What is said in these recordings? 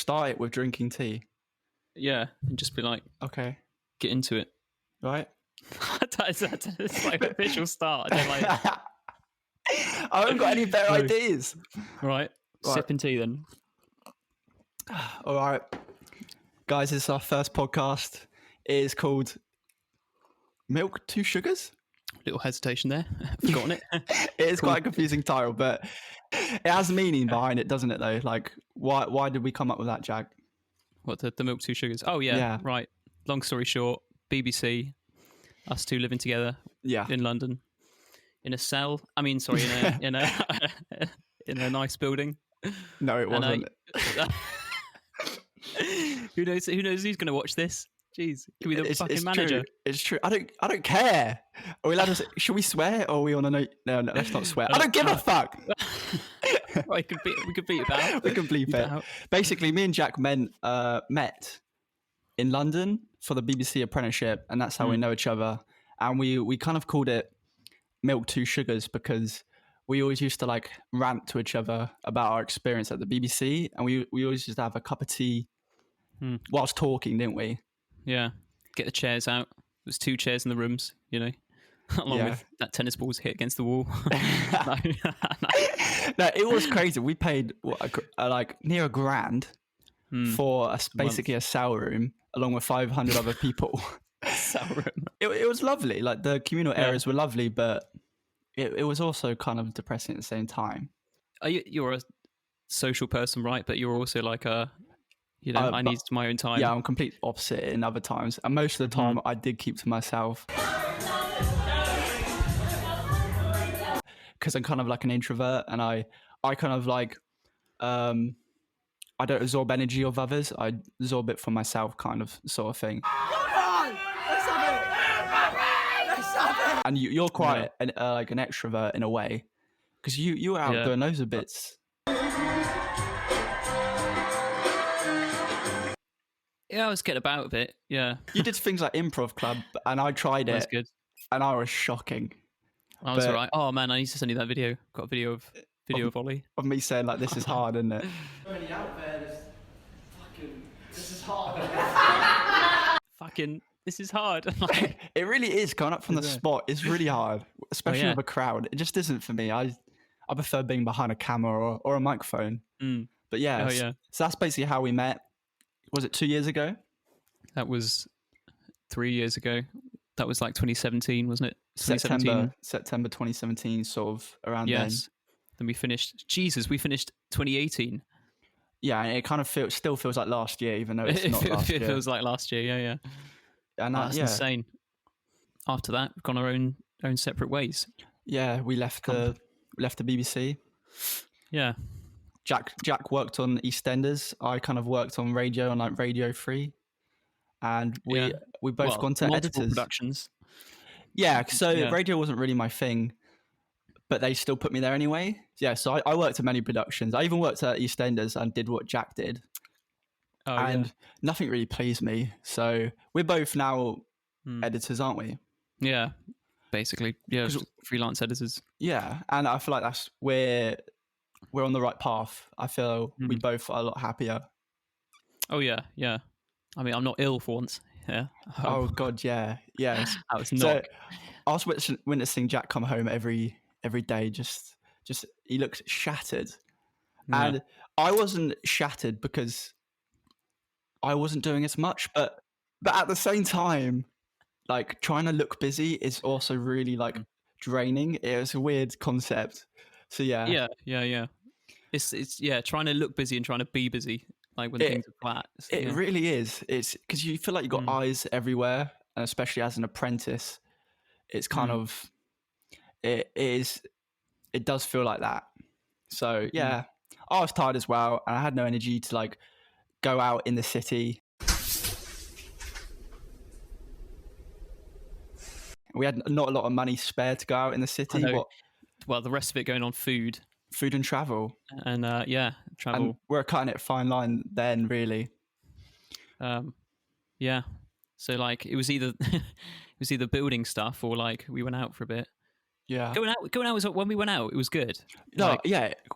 start it with drinking tea. Yeah, and just be like, Okay. get into it. Right? It's like official start. And then like, I haven't got any better ideas. right, sipping tea then. All right. Guys, this is our first podcast. It is called Milk, Two Sugars? Little hesitation there. Forgotten it. It is quite a confusing title, but it has meaning behind it, doesn't it, though? Like, why did we come up with that, Jack? What, the milk, two sugars? Oh, yeah, right. Long story short, BBC, us two living together in London, in a cell. I mean, sorry, in a nice building. No, it wasn't. Who knows who's going to watch this? Jeez, can be the fucking manager. True. It's true. I don't care. Are we allowed to say, should we swear, or are we on a note? No, let's not swear. I don't give a fuck. We could beat it out. We can bleep it. Basically, me and Jack met in London for the BBC Apprenticeship, and that's how we know each other. And we kind of called it Milk, Two Sugars because we always used to like rant to each other about our experience at the BBC, and we always used to have a cup of tea whilst talking, didn't we? Yeah, get the chairs out. There's 2 chairs in the rooms, you know, along with that tennis ball's hit against the wall. No, it was crazy. We paid like near £1,000 for basically a cell room, along with 500 other people. Cell room. It was lovely. Like the communal areas were lovely, but it was also kind of depressing at the same time. You're a social person, right? But you're also like I need my own time. Yeah, I'm complete opposite in other times. And most of the time, I did keep to myself. Because I'm kind of like an introvert, and I kind of like, I don't absorb energy of others. I absorb it from myself, kind of sort of thing. Let's have it. And you're quite like an extrovert in a way, because you were out doing loads of bits. Yeah, I was getting about a bit. Yeah, you did things like improv club, and I tried it. That's good. And I was shocking. I was alright. Oh man, I need to send you that video. Got a video of Ollie. Of me saying like, "This is hard, isn't it?" This is hard. Fucking, this is hard. It really is. Coming up from the spot is really hard, especially with a crowd. It just isn't for me. I prefer being behind a camera or a microphone. But so that's basically how we met. Was it 2 years ago? That was 3 years ago. That was like 2017, wasn't it? September 2017, sort of around then. Then we finished. We finished 2018. Yeah, and it kind of still feels like last year, even though it's not last year. It feels like last year, yeah. And that's insane. After that, we've gone our own separate ways. Yeah, we left the BBC. Yeah. Jack worked on EastEnders. I kind of worked on radio, on like Radio 3. And we both gone to editors. Productions. Yeah, so radio wasn't really my thing, but they still put me there anyway. Yeah, so I worked at many productions. I even worked at EastEnders and did what Jack did. Nothing really pleased me. So we're both now editors, aren't we? Yeah, basically. Yeah, freelance editors. Yeah, and I feel like we're on the right path. I feel we both are a lot happier. Oh, yeah. I mean, I'm not ill for once. Yeah. Oh, God, yeah. I was not. So I was witnessing Jack come home every day. Just he looks shattered. Yeah. And I wasn't shattered because I wasn't doing as much, but at the same time, like trying to look busy is also really like draining. It was a weird concept. So yeah. It's trying to look busy and trying to be busy, like when things are flat. So, it really is. It's because you feel like you've got eyes everywhere, and especially as an apprentice, it's kind of it does feel like that. So I was tired as well, and I had no energy to like go out in the city. We had not a lot of money spare to go out in the city. Well, the rest of it going on food and travel. And travel. And we're cutting it a fine line then, really. So like it was either building stuff or like we went out for a bit. Yeah. Going out was when we went out, it was good.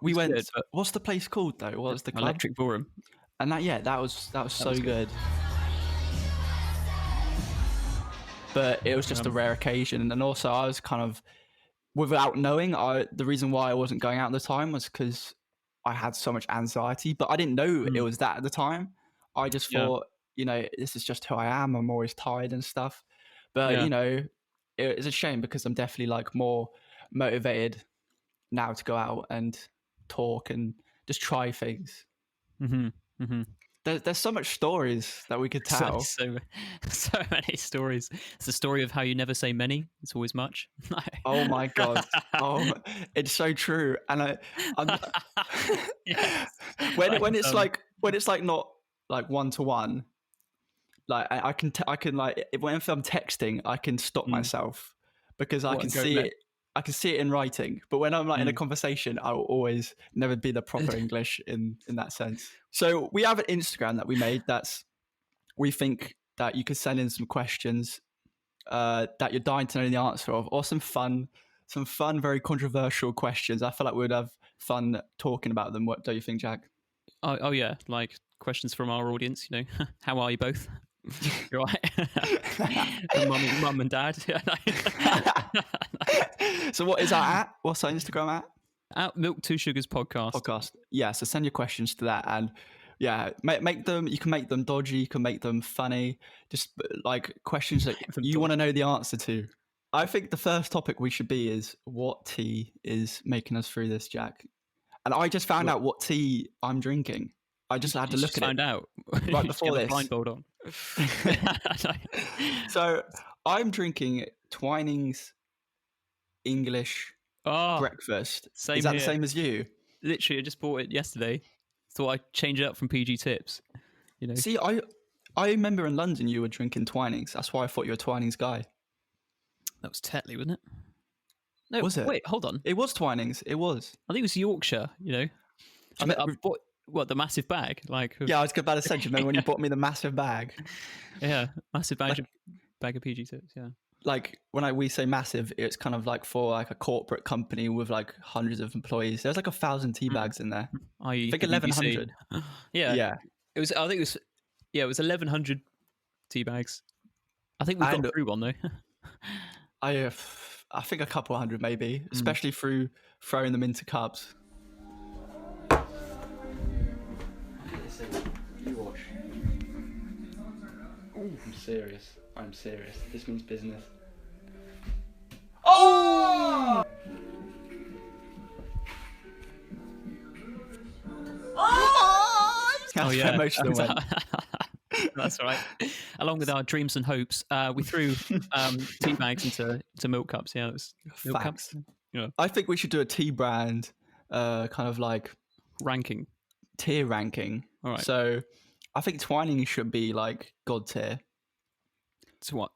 We went. Good, what's the place called though? What's the club? Electric Ballroom. And that was so good. But it was just a rare occasion. And also I was kind of, without knowing, the reason why I wasn't going out at the time was because I had so much anxiety, but I didn't know it was that at the time. I just thought, this is just who I am. I'm always tired and stuff. But, it's a shame because I'm definitely like more motivated now to go out and talk and just try things. Mm-hmm. Mm-hmm. There's so much stories that we could tell. So many stories. It's the story of how you never say many. It's always much. Oh my God. Oh, it's so true. And when it's like not like one-to-one, like I can like, if I'm texting, I can stop myself because I can see it. I can see it in writing, but when I'm like in a conversation, I will always never be the proper English in that sense. So we have an Instagram that we made we think that you could send in some questions that you're dying to know the answer of, or some fun, very controversial questions. I feel like we'd have fun talking about them. What do you think, Jack? Oh yeah, like questions from our audience. How are you both? You're right. Mum and dad. So what is our at? What's our Instagram at? At Milk Two Sugars podcast. Yeah, so send your questions to that, and make them. You can make them dodgy, you can make them funny, just like questions that you want to know the answer to. I think the first topic we should be is what tea is making us through this, Jack. And I just found out what tea I'm drinking. I just had to look at it. Found out right before this. Blindfold on. So I'm drinking Twinings English breakfast. Is that the same as you? Literally, I just bought it yesterday. Thought I'd change it up from PG Tips. See, I remember in London you were drinking Twinings. That's why I thought you were a Twinings guy. That was Tetley, wasn't it? No, was it? Wait, hold on. It was Twinings. It was. I think it was Yorkshire. I bought the massive bag. Yeah, I was about to say. Do you remember when you bought me the massive bag? Yeah, massive bag of PG Tips. Yeah. Like when we say massive, it's kind of like for like a corporate company with like hundreds of employees. There's like 1,000 tea bags in there. I think 1,100. Yeah. It was. I think it was. Yeah, it was 1,100 tea bags. I think we got through one though. I think a couple hundred maybe, especially through throwing them into cups. You watch. I'm serious. This means business. Oh! Oh yeah. Emotional one. That's right. Along with our dreams and hopes, we threw tea bags into milk cups. Yeah, it was milk cups. Yeah. I think we should do a tea brand kind of like tier ranking. All right. So I think Twinings should be like God tier. To what?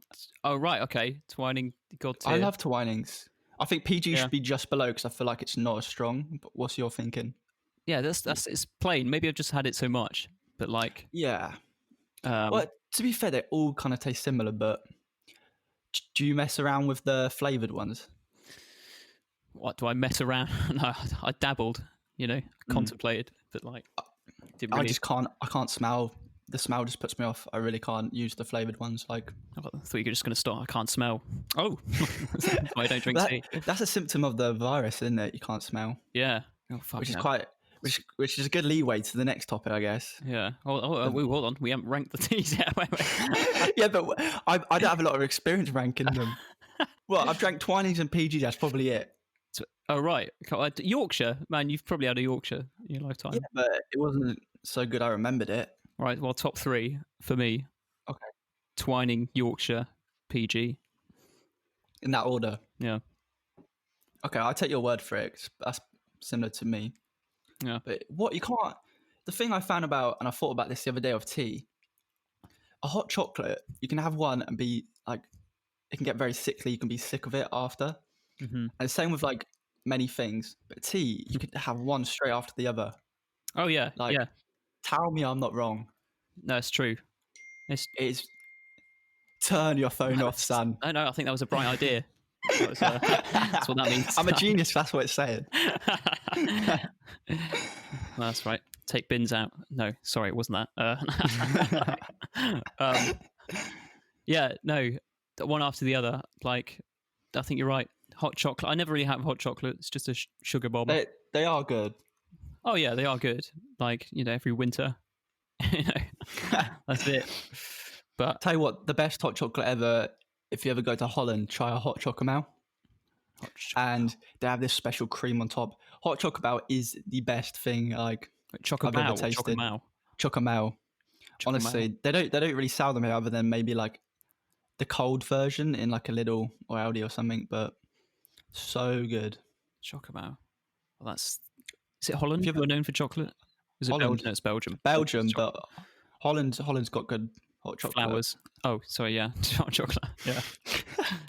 Oh right, okay. Twining God tier. I love Twinings. I think PG should be just below because I feel like it's not as strong. But what's your thinking? Yeah, that's it's plain. Maybe I've just had it so much, but like yeah. Well, to be fair, they all kind of taste similar, but do you mess around with the flavoured ones? What, do I mess around? No, I dabbled, contemplated, but like, didn't really... I can't smell. The smell just puts me off. I really can't use the flavoured ones. Like, I thought you were just going to start. I can't smell. Oh, I don't drink tea. That's a symptom of the virus, isn't it? You can't smell. Yeah. Oh, fuck. Which is a good leeway to the next topic, I guess. Yeah. Hold on. We haven't ranked the teas yet. Wait. Yeah, but I don't have a lot of experience ranking them. Well, I've drank Twinings and PG. That's probably it. Oh, right. Yorkshire, man, you've probably had a Yorkshire in your lifetime. Yeah, but it wasn't so good I remembered it. Right. Well, top 3 for me. Okay. Twining, Yorkshire, PG. In that order. Yeah. Okay, I'll take your word for it. That's similar to me. Yeah. But the thing I found about, and I thought about this the other day of tea, a hot chocolate, you can have one and be like, it can get very sickly. You can be sick of it after. Mm-hmm. And same with like many things. But tea, you could have one straight after the other. Oh, yeah. Like, yeah. Tell me I'm not wrong. No, it's true. It's turn your phone off, son. No, I think that was a bright idea. That's what that means. I'm a genius, that's what it's saying. That's right. take bins out. No, sorry, it wasn't that. Yeah, no, one after the other. Like, I think you're right. Hot chocolate. I never really have hot chocolate. It's just a sugar bomb. They are good. Oh yeah, they are good. Like, every winter. That's it. But tell you what, the best hot chocolate ever. If you ever go to Holland, try a hot chocomel. And they have this special cream on top. Hot chocomel is the best thing I've ever tasted. Chocomel. Honestly, they don't really sell them here other than maybe like the cold version in like a Lidl or Aldi or something. But so good. Chocomel. Well, is it Holland? You're known for chocolate? Is it Holland? Belgium? No, it's Belgium. Belgium, but Holland's got good hot chocolate. Flowers. Oh, sorry, yeah. Hot chocolate. Yeah.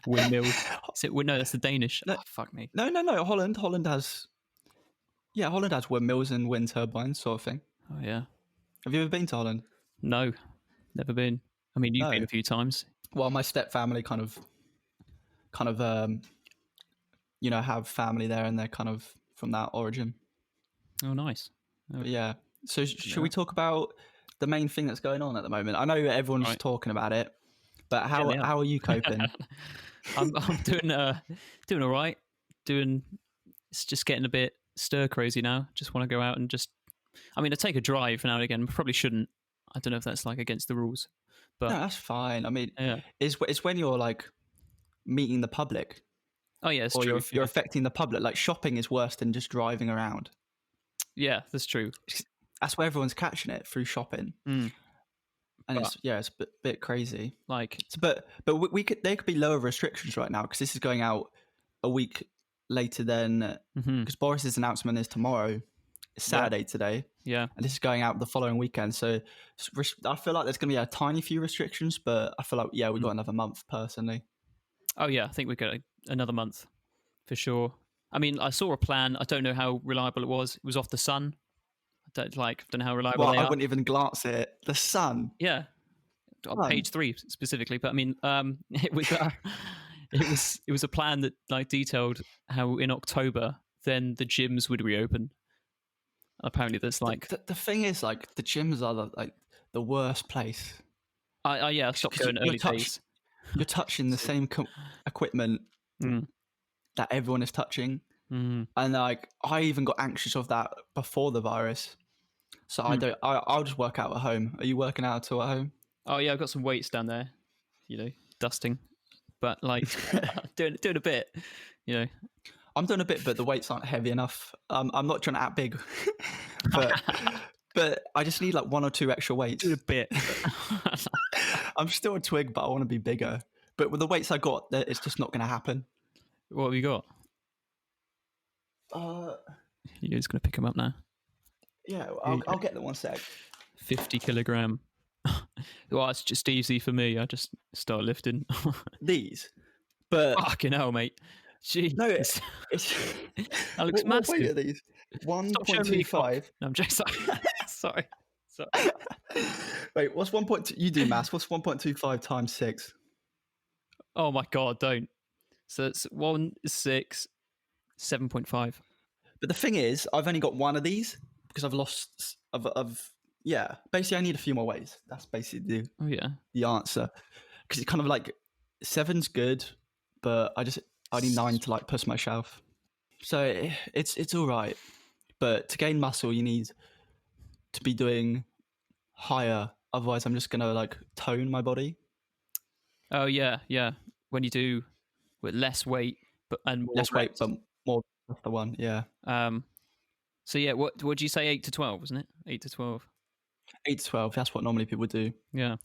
Windmill. No, that's the Danish. No, fuck me. No. Holland has windmills and wind turbines sort of thing. Oh, yeah. Have you ever been to Holland? No, never been. I mean, you've been a few times. Well, my step family kind of have family there, and they're kind of from that origin. Oh, nice. Oh. Yeah. So should we talk about the main thing that's going on at the moment? I know everyone's talking about it, but how are you coping? I'm doing all right. It's just getting a bit stir crazy now. Just want to go out and I take a drive now and again. Probably shouldn't. I don't know if that's like against the rules, but no, that's fine. I mean, it's when you're like meeting the public. Oh yeah, it's or true. You're affecting the public. Like shopping is worse than just driving around. Yeah, that's true. That's where everyone's catching it, through shopping. And it's a bit crazy. Like, but there could be lower restrictions right now because this is going out a week later than because Boris's announcement is tomorrow. It's Saturday today. Yeah, and this is going out the following weekend. So I feel like there's going to be a tiny few restrictions, but I feel like we've got another month personally. Oh yeah, I think we got another month for sure. I mean, I saw a plan. I don't know how reliable it was. It was off the Sun. I don't know how reliable they are. I wouldn't even glance at it. The Sun. Yeah, on page 3 specifically. But I mean, it was a plan that like detailed how in October then the gyms would reopen. Apparently, there's like the thing is like the gyms are the worst place. I stopped going early days. You're touching the same equipment that everyone is touching, and like I even got anxious of that before the virus. So I'll just work out at home. Are you working out at all at home? Oh yeah, I've got some weights down there, dusting, but like doing a bit, I'm doing a bit, but the weights aren't heavy enough. I'm not trying to act big, but I just need like 1 or 2 extra weights. Do a bit. I'm still a twig, but I want to be bigger. But with the weights I got, it's just not going to happen. What have you got? You're just going to pick them up now? Yeah, I'll get them 1 sec. 50 kilogram. Well, it's just easy for me. I just start lifting. These? But fucking hell, mate. Jeez. No, it's that looks massive. What weight are these? 1.25. No, I'm just sorry. Wait, what's 1.2? You do maths. What's 1.25 times 6? Oh my god, don't. So it's 1, 6, 7.5. But the thing is, I've only got one of these because I've lost. Basically, I need a few more weights. That's basically the answer. Because it's kind of like 7's good, but I need 9 to like push my shelf. So it's all right, but to gain muscle, you need to be doing higher. Otherwise, I'm just gonna like tone my body. Oh yeah. When you do with less weight, but more of the one. Yeah. So yeah, what do you say? 8 to 12, wasn't it? 8 to 12. 8 to 12. That's what normally people do. Yeah.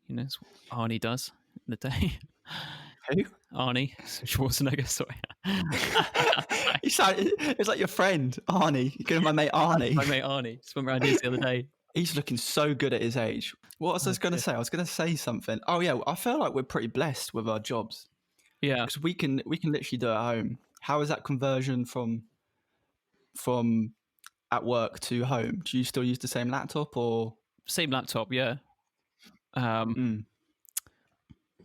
It's what Arnie does in the day. Who? Arnie Schwarzenegger, sorry. It's like your friend, Arnie. You're my mate Arnie. My mate Arnie. Just went around here the other day. He's looking so good at his age. What was I going to say? I was going to say something. Oh yeah, I feel like we're pretty blessed with our jobs. Yeah. Because we can literally do it at home. How is that conversion from at work to home? Do you still use the same laptop or? Same laptop, yeah.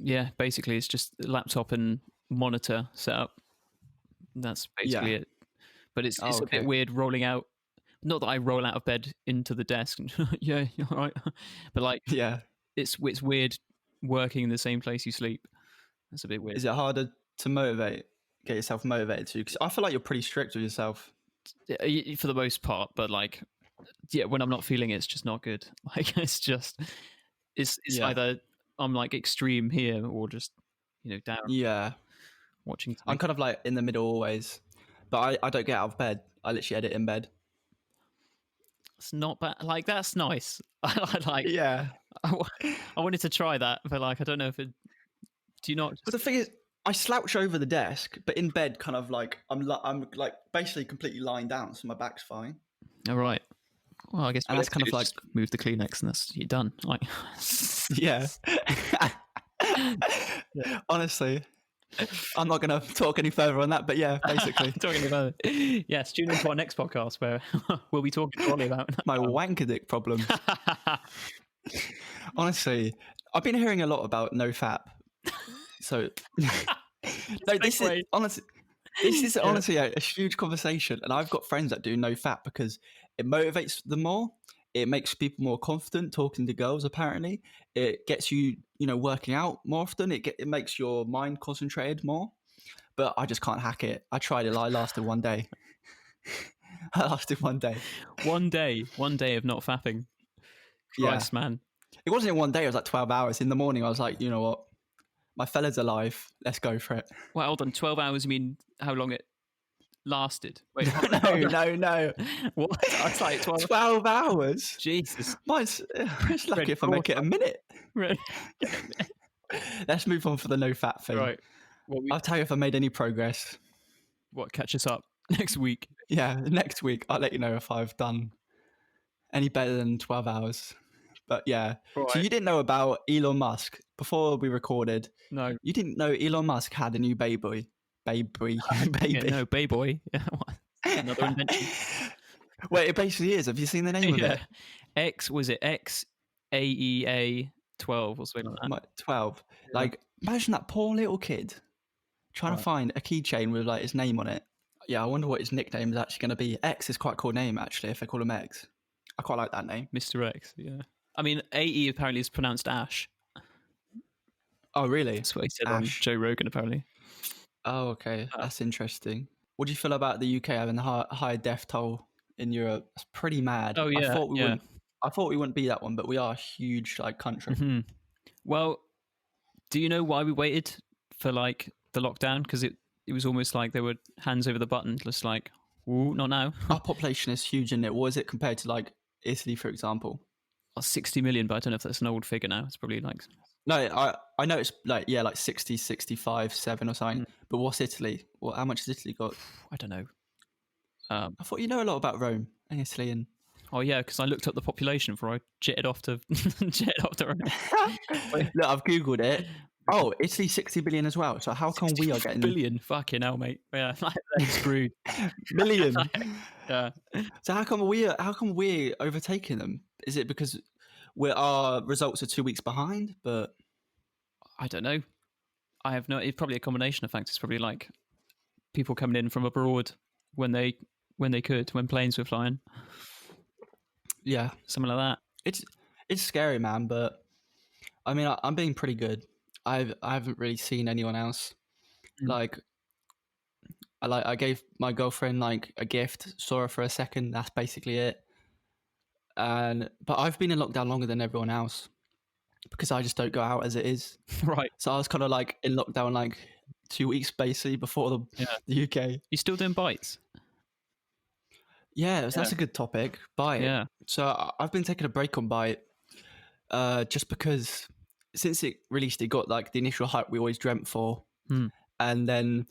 Yeah, basically it's just laptop and monitor setup. That's basically it. But it's a bit weird rolling out not that I roll out of bed into the desk and yeah, you're all right. But like, it's weird working in the same place you sleep. That's a bit weird. Is it harder to get yourself motivated to? Because I feel like you're pretty strict with yourself. For the most part, but like, yeah, when I'm not feeling it, it's just not good. Like, it's either I'm like extreme here or just, down. Yeah. Watching. I'm kind of like in the middle always, but I don't get out of bed. I literally edit in bed. It's not bad. Like, that's nice. I like. Yeah. I wanted to try that, but like, I don't know if it. Do you not? But the thing is, I slouch over the desk, but in bed, kind of like I'm like basically completely lying down, so my back's fine. All right. Well, I guess and that's kind of like move the Kleenex and you're done. Like, yeah. Honestly, I'm not going to talk any further on that, but yeah, basically. Talking about it. Yes, tune into our next podcast where we'll be talking to Ollie about my wanker dick problems. Honestly, I've been hearing a lot about NoFap. So, no, this is honestly a huge conversation, and I've got friends that do NoFap because it motivates them more. It makes people more confident talking to girls. Apparently, it gets you, working out more often. It makes your mind concentrated more. But I just can't hack it. I tried it. I lasted one day. I lasted one day. One day of not fapping. Christ, man. It wasn't in one day. It was like 12 hours. In the morning, I was like, you know what? My fella's alive. Let's go for it. Well, hold on. 12 hours, you mean how long it lasted? Wait, no. What? I was like 12 hours? Jesus. Mine's lucky if I make it a minute. Right. Let's move on for the NoFap thing. Right. Well, I'll tell you if I made any progress. What, catch us up next week? Yeah, next week. I'll let you know if I've done any better than 12 hours. But yeah. Right. So you didn't know about Elon Musk before we recorded? No. You didn't know Elon Musk had a new baby? Baby. No, Bayboy. Another invention. Well, it basically is. Have you seen the name of it? XAEA 12 or something like that. 12. Yeah. Like, imagine that poor little kid trying to find a keychain with like his name on it. Yeah, I wonder what his nickname is actually going to be. X is quite a cool name, actually, if they call him X. I quite like that name. Mr. X, yeah. I mean, AE apparently is pronounced Ash. Oh, really? That's what he said on Joe Rogan, apparently. Oh, okay. That's interesting. What do you feel about the UK having the higher death toll in Europe? It's pretty mad. Oh, yeah. I thought we wouldn't be that one, but we are a huge country. Mm-hmm. Well, do you know why we waited for the lockdown? Because it was almost like there were hands over the button, just like, ooh, not now. Our population is huge, isn't it? What is it compared to Italy, for example? 60 million, but I don't know if that's an old figure now. It's probably No, I know it's 60, 65, 7 or something. But what's Italy? How much has Italy got? I don't know. I thought you know a lot about Rome and Italy and... Oh yeah, because I looked up the population before I jetted off to Rome. Look, I've googled it. Oh, Italy's 60 billion as well. So how come we are getting billion? Fucking hell, mate. Yeah, they're screwed. Million. Yeah. So how come we're overtaking them? Is it because our results are 2 weeks behind? But I don't know. I have no. It's probably a combination of factors. It's probably people coming in from abroad when they could, when planes were flying. Yeah, something like that. It's scary, man. But I mean, I'm being pretty good. I haven't really seen anyone else. I gave my girlfriend a gift, saw her for a second. That's basically it. But I've been in lockdown longer than everyone else because I just don't go out as it is. Right. So I was kind of in lockdown 2 weeks basically before the UK. You still doing bites? Yeah, that's a good topic. Byte. Yeah. So I've been taking a break on Byte just because since it released, it got the initial hype we always dreamt for. And then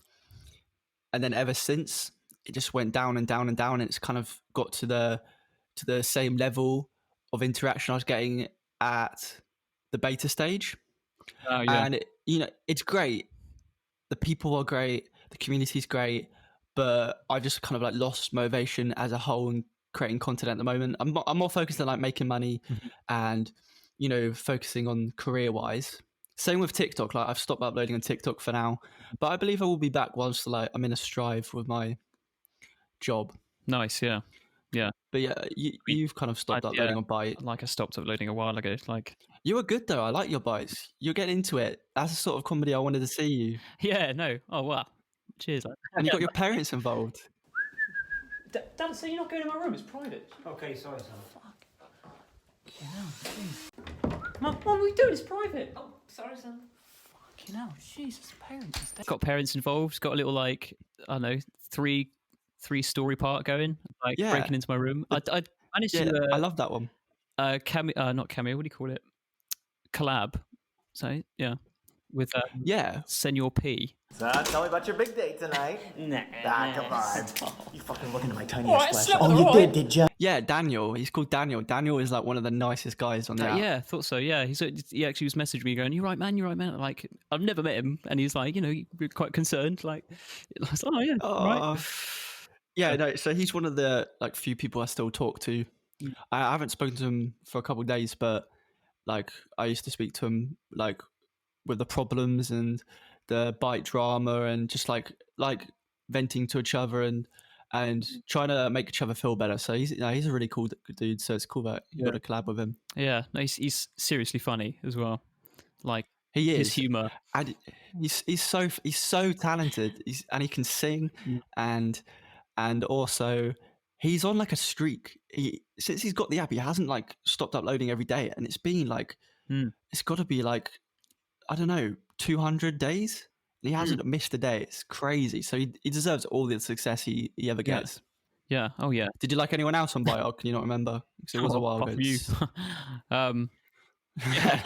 ever since, it just went down and down and down, and it's kind of got to the same level of interaction I was getting at the beta stage. Oh, yeah. And it's great. The people are great. The community's great. But I just kind of lost motivation as a whole in creating content at the moment. I'm more focused on making money and focusing on career wise. Same with TikTok. I've stopped uploading on TikTok for now, but I believe I will be back once I'm in a strive with my job. Nice, yeah. But yeah, you've kind of stopped uploading on Byte. Like I stopped uploading a while ago. Like you were good though. I like your Bytes. You're getting into it. That's the sort of comedy I wanted to see you. Yeah. No. Oh wow. Cheers. And you got your parents involved. Dad, so you're not going to my room? It's private. Okay, sorry, son. Fuck. Mum, what are we doing? It's private. Oh, sorry, son. Fucking hell, Jesus, parents. Got parents involved. Got a little like I don't know, three-story part going, like breaking into my room. I managed to. I love that one. Not cameo. What do you call it? Collab. So yeah, with Senor P. Son, tell me about your big day tonight. Nah, come on. You fucking looking at my tiny ass flash. Oh, you did you? Yeah, Daniel. He's called Daniel. Daniel is like one of the nicest guys on the app. Yeah, I thought so. Yeah, he actually was messaging me going, "You're right, man. You're right, man." Like I've never met him, and he's like, you're quite concerned. Like, I was like, oh yeah, right. Yeah, no. So he's one of the like few people I still talk to. I haven't spoken to him for a couple of days, but like I used to speak to him like with the problems and the Byte drama and just like venting to each other and trying to make each other feel better. So he's a really cool dude. So it's cool that you got to collab with him. Yeah, no, he's seriously funny as well. Like he is. His humor, and he's so talented. And he can sing, and also he's on like a streak. Since he's got the app, he hasn't like stopped uploading every day, and it's been like it's got to be like I don't know 200 days. He hasn't missed a day. It's crazy. So he deserves all the success he ever gets. Yeah. Oh yeah. Did you like anyone else on Byte? Or can you not remember? Because it was a while ago. Yeah.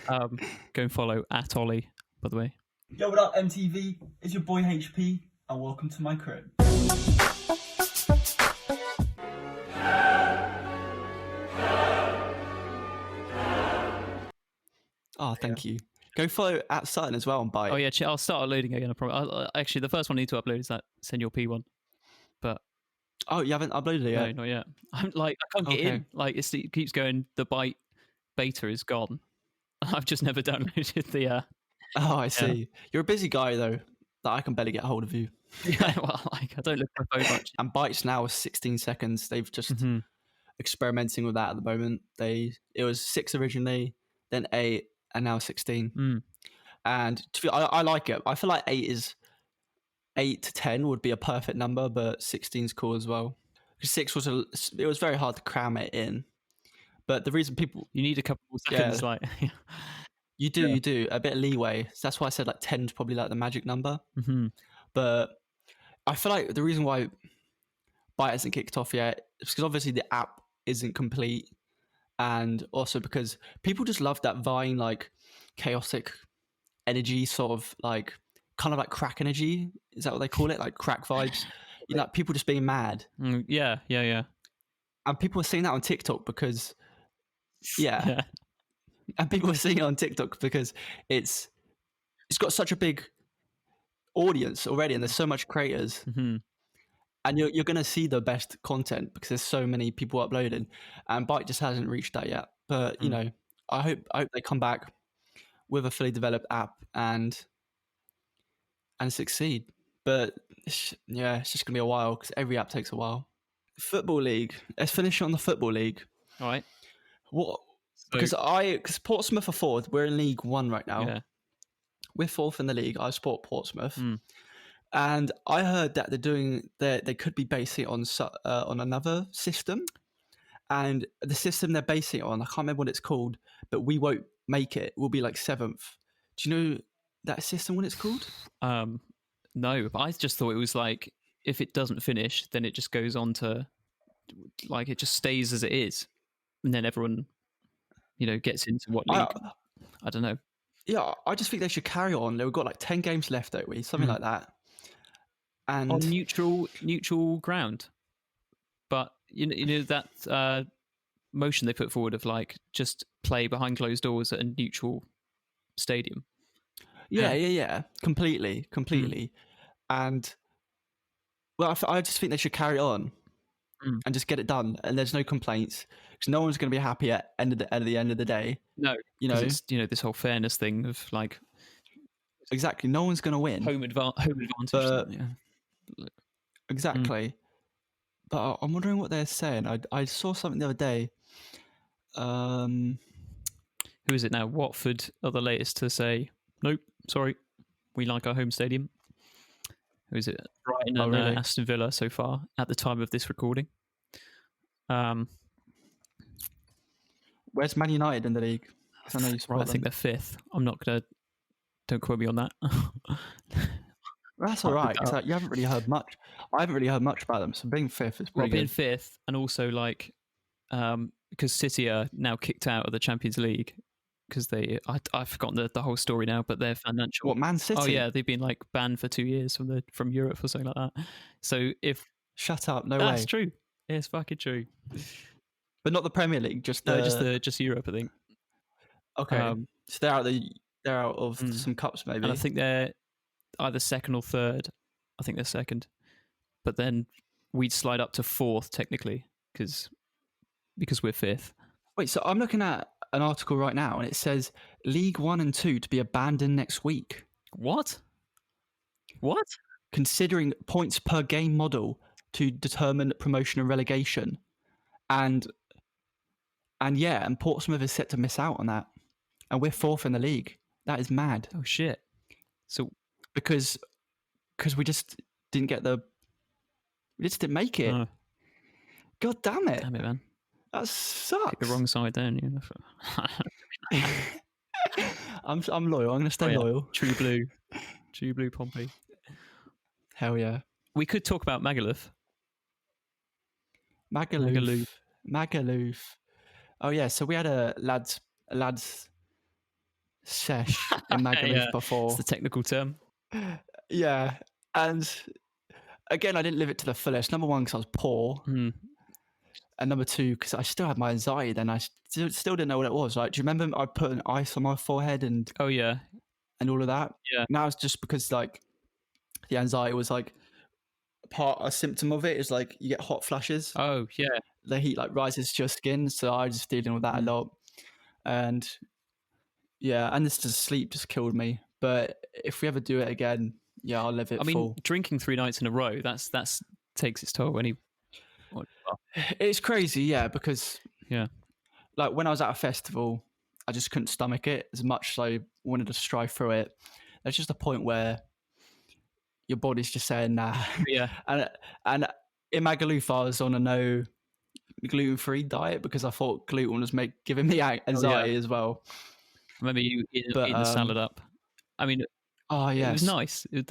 Go and follow @Ollie, by the way. Yo, what up, MTV? It's your boy HP, and welcome to my crib. Oh, thank you. Go follow @Sutton as well on Byte. Oh yeah, I'll start uploading again. Actually, the first one I need to upload is that Senor P one. But you haven't uploaded it yet? No, not yet. I'm like I can't get in. Like it keeps going. The Byte beta is gone. I've just never downloaded the. Oh, I see. Yeah. You're a busy guy though. That I can barely get hold of you. Yeah, well, like I don't look for phone much. And Byte's now 16 seconds. They've just experimenting with that at the moment. It was 6 originally, then 8. And now 16, and I like it. I feel like 8 to 10 would be a perfect number, but 16 is cool as well. 6 it was very hard to cram it in, but the reason you need a couple more seconds, like you do a bit of leeway. So that's why I said like 10 is probably like the magic number. But I feel like the reason why Byte hasn't kicked off yet is because obviously the app isn't complete. And also because people just love that Vine, like chaotic energy, sort of like kind of like crack energy. Is that what they call it? Like crack vibes. Like people just being mad. Yeah. And people are seeing that on TikTok because, and people are seeing it on TikTok because it's got such a big audience already, and there's so much creators. And you're going to see the best content because there's so many people uploading, and Byte just hasn't reached that yet. But I hope they come back with a fully developed app and succeed. But it's just going to be a while because every app takes a while. Football League. Let's finish on the Football League. All right. What? Because Portsmouth are 4th. We're in League 1 right now. Yeah. We're 4th in the league. I support Portsmouth. And I heard that they could be basing it on another system, and the system they're basing it on, I can't remember what it's called, but we won't make it. We'll be like 7th. Do you know that system? What it's called? No, but I just thought it was like if it doesn't finish, then it just goes on to like it just stays as it is, and then everyone, gets into what league. I don't know. Yeah, I just think they should carry on. We've got like 10 games left, don't we? Something like that. And on neutral ground, but that motion they put forward of like just play behind closed doors at a neutral stadium. Yeah, completely. And well, I just think they should carry on and just get it done, and there's no complaints because no one's going to be happy at the end of the day. No, it's, this whole fairness thing of like exactly, no one's going to win. Home advantage. Exactly. But I'm wondering what they're saying. I saw something the other day. Who is it now? Watford are the latest to say, nope, sorry, we like our home stadium. Who is it? Brighton and really? Aston Villa so far at the time of this recording. Where's Man United in the league? I know you support them. I think they're fifth. I'm not gonna. Don't quote me on that. That's all right. Because you haven't really heard much. I haven't really heard much about them. So being fifth is pretty good. Being fifth, and also like, because City are now kicked out of the Champions League because I've forgotten the whole story now, but they're financial. What, Man City? Oh yeah, they've been like banned for 2 years from Europe or something like that. So shut up, no way. That's true. It's fucking true. But not the Premier League, just Europe, I think. Okay, so they're out of some cups maybe. And I think they're either second or third. I think they're second, but then we'd slide up to fourth technically because we're fifth. Wait, so I'm looking at an article right now, and it says League 1 and 2 to be abandoned next week. What? Considering points per game model to determine promotion and relegation, and Portsmouth is set to miss out on that, and we're fourth in the league. That is mad. Oh shit! So because we just didn't make it. Oh. God damn it! Damn it, man. That sucks. Pick the wrong side then. I'm loyal. I'm going to stay loyal. True blue Pompey. Hell yeah. We could talk about Magaluf. Magaluf. Oh yeah. So we had a lads sesh in Magaluf before. It's the technical term. Yeah, and again, I didn't live it to the fullest. Number one, because I was poor. And number two, because I still had my anxiety then. I still didn't know what it was. Like, do you remember I put an ice on my forehead and and all of that? Yeah. Now it's just because like the anxiety was like a symptom of it is like you get hot flashes. Oh yeah. The heat like rises to your skin, so I was just dealing with that a lot. And and this sleep just killed me. But if we ever do it again, I'll live it. I mean, drinking 3 nights in a row that's takes its toll. It's crazy, because like when I was at a festival, I just couldn't stomach it as much as I wanted to strive through it. There's just a point where your body's just saying nah. Yeah. And in Magaluf, I was on a no gluten-free diet because I thought gluten was giving me anxiety as well. I remember you eating the salad up. I mean, it was nice. It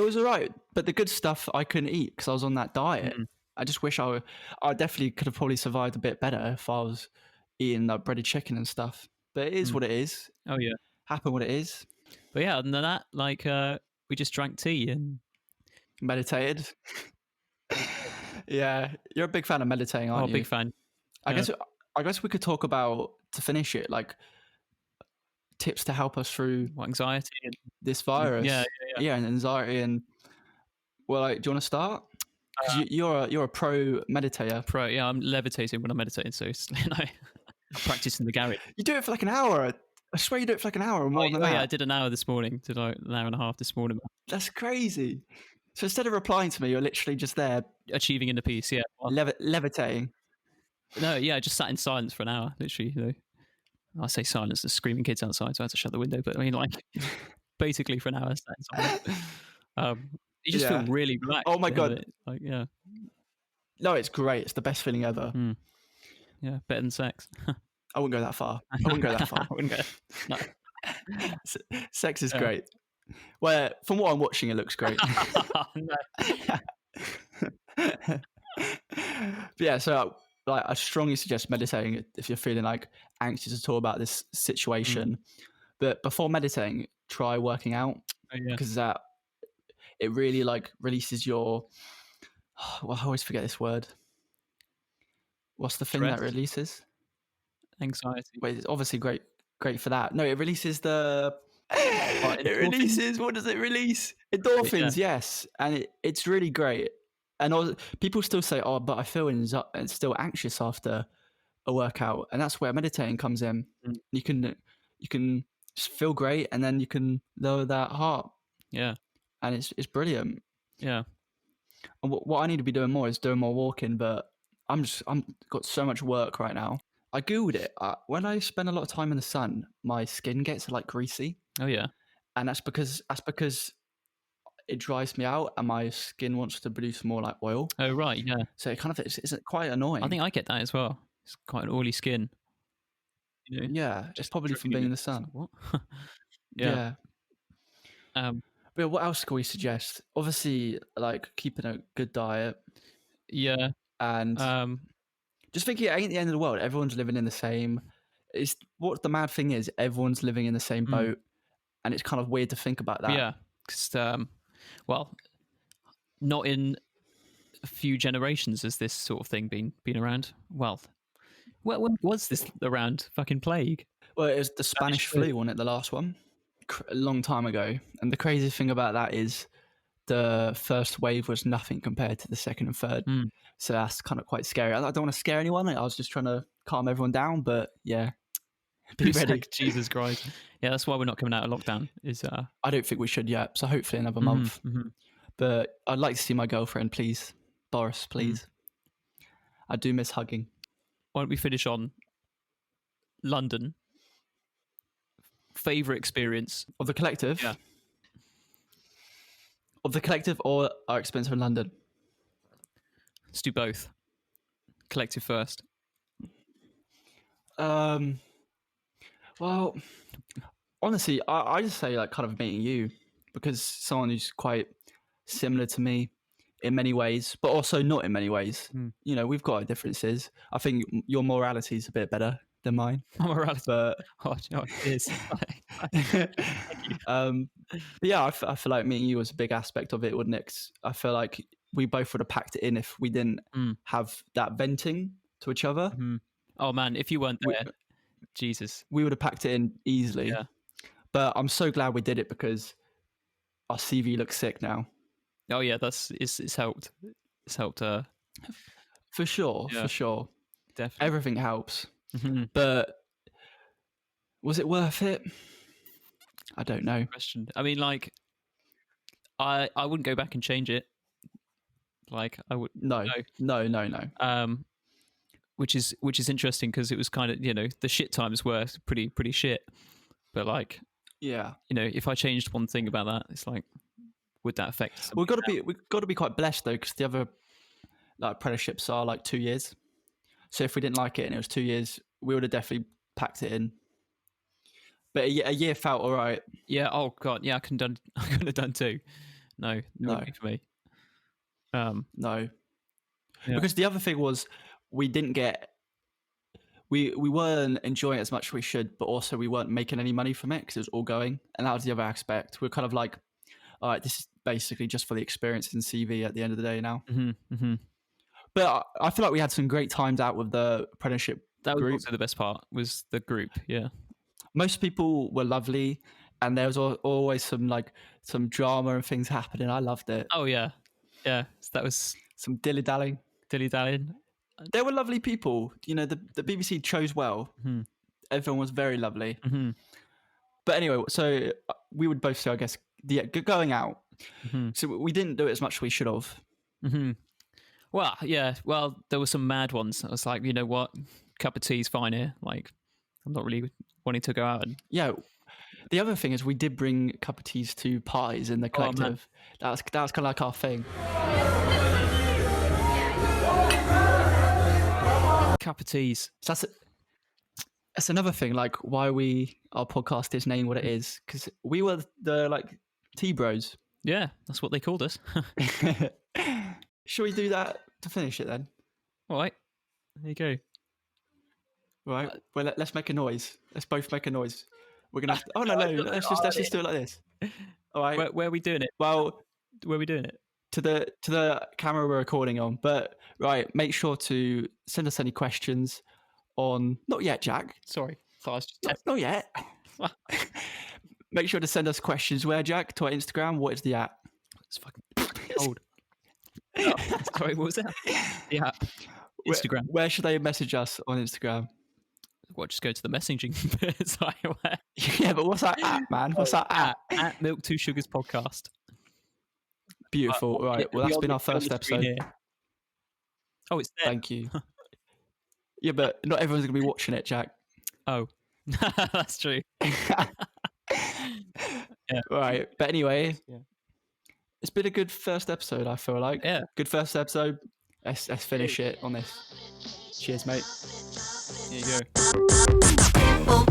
was all right, but the good stuff I couldn't eat because I was on that diet. I just wish I definitely could have probably survived a bit better if I was eating that breaded chicken and stuff. But it is what it is. Oh yeah, happen what it is. But yeah, other than that, like we just drank tea and meditated. Yeah, you're a big fan of meditating, aren't you? Big fan. I guess we could talk about, to finish it, like tips to help us through anxiety and this virus. Yeah, and anxiety and do you want to start? You're a pro meditator. Yeah, I'm levitating when I'm meditating, so I practice in the garage. You do it for like an hour. I swear you do it for like an hour or more than that. Yeah, I did an hour this morning. Did like an hour and a half this morning. That's crazy. So instead of replying to me, you're literally just there achieving inner peace. Yeah, levitating. No, I just sat in silence for an hour, literally. I say silence, there's screaming kids outside, so I had to shut the window. But I mean, like, basically for an hour, I sat in silence. You just feel really relaxed. Oh my god! Like, no, it's great. It's the best feeling ever. Yeah, better than sex. I wouldn't go that far. I wouldn't go that far. No. Sex is great. Well, from what I'm watching, it looks great. But yeah, so like I strongly suggest meditating if you're feeling like anxious at all about this situation. But before meditating, try working out because it really like releases your. Well, I always forget this word. What's the thing that releases? Anxiety. Wait, it's obviously great for that. No, it releases the. It releases. What does it release? Endorphins. Yes, and it's really great. And also, people still say, "Oh, but I feel still anxious after a workout," and that's where meditating comes in. You can feel great, and then you can lower that heart. Yeah, and it's brilliant. Yeah, And what I need to be doing more is doing more walking, but I'm got so much work right now. I Googled it. When I spend a lot of time in the sun, my skin gets like greasy. Oh yeah. And that's because it dries me out and my skin wants to produce more like oil. Oh right, yeah. So it kind of it's quite annoying. I think I get that as well. It's quite an oily skin. You know, yeah, it's probably from being in the sun. What? Yeah. But what else can we suggest? Obviously, like keeping a good diet. Yeah. And just thinking it ain't the end of the world. Everyone's living in the same. It's what the mad thing is. Everyone's living in the same boat, and it's kind of weird to think about that. Yeah, because well, not in a few generations has this sort of thing been around. Well, when was this around? Fucking plague. Well, it was the Spanish flu, wasn't it? The last one, a long time ago. And the crazy thing about that is the first wave was nothing compared to the second and third. So that's kind of quite scary. I don't want to scare anyone. I was just trying to calm everyone down, but yeah. Be ready. Jesus Christ. Yeah, that's why we're not coming out of lockdown. I don't think we should yet. So hopefully another month. But I'd like to see my girlfriend, please. Boris, please. I do miss hugging. Why don't we finish on London? Favourite experience of the collective? Yeah. Of the collective or our experience in London? Let's do both. Collective first. Well, honestly, I just say like kind of meeting you, because someone who's quite similar to me in many ways, but also not in many ways. You know, we've got our differences. I think your morality is a bit better than mine. Morality, but it is. But yeah, I feel like meeting you was a big aspect of it, wouldn't it? I feel like we both would have packed it in if we didn't have that venting to each other. Oh man, if you weren't there, Jesus, we would have packed it in easily. Yeah. But I'm so glad we did it because our CV looks sick now. Oh yeah, it's helped. It's helped. For sure, yeah. For sure. Definitely, everything helps. But was it worth it? I don't know. Question. I mean, like, I wouldn't go back and change it. Like, I would. No. Which is interesting because it was kind of, you know, the shit times were pretty shit. But like, yeah, you know, if I changed one thing about that, it's like, would that affect? We've got to be quite blessed though, because the other like apprenticeships are like 2 years. So if we didn't like it and it was 2 years, we would have definitely packed it in. But a year felt all right. Yeah. Oh god. Yeah. I could have done 2. No. For me. No. Yeah. Because the other thing was we didn't get. We weren't enjoying it as much as we should, but also we weren't making any money from it because it was all going, and that was the other aspect. We're kind of like, all right, this is basically just for the experience in CV at the end of the day now. But I feel like we had some great times out with the apprenticeship that group. was also the best part, was the group. Yeah, most people were lovely, and there was always some drama and things happening. I loved it. Oh yeah, that was some dilly-dallying. They were lovely people. You know, the BBC chose well. Everyone was very lovely. But anyway, so we would both say, I guess, going out. So we didn't do it as much as we should have. Well, yeah. Well, there were some mad ones. I was like, you know what? Cup of tea's fine here. Like, I'm not really wanting to go out. And yeah. The other thing is we did bring cup of teas to parties in the collective. That was kind of like our thing. Cup of teas. So that's another thing, like why our podcast is named what it is, because we were the like tea bros. Yeah, that's what they called us. Shall we do that to finish it then? All right, there you go. Right, well let's make a noise. Let's both make a noise. We're gonna. Oh no! Let's just do it like this. All right. Where are we doing it? Well, where are we doing it? To the camera we're recording on. But right, make sure to send us any questions on. Not yet, Jack. Sorry, not yet. Make sure to send us questions. Where, Jack? To our Instagram. What is the app? It's fucking old. Oh, sorry, what was that? The app. Instagram. Where should they message us on Instagram? What, just go to the messaging bit? Yeah, but what's that app, man? What's that app? At Milk 2 Sugars Podcast. Beautiful. Right. Well, that's been our first episode. Here. Oh, it's there. Thank you. Yeah, but not everyone's going to be watching it, Jack. Oh, that's true. Yeah. Right. But anyway, it's been a good first episode, I feel like. Yeah. Good first episode. Let's finish it on this. Cheers, mate. Here you go.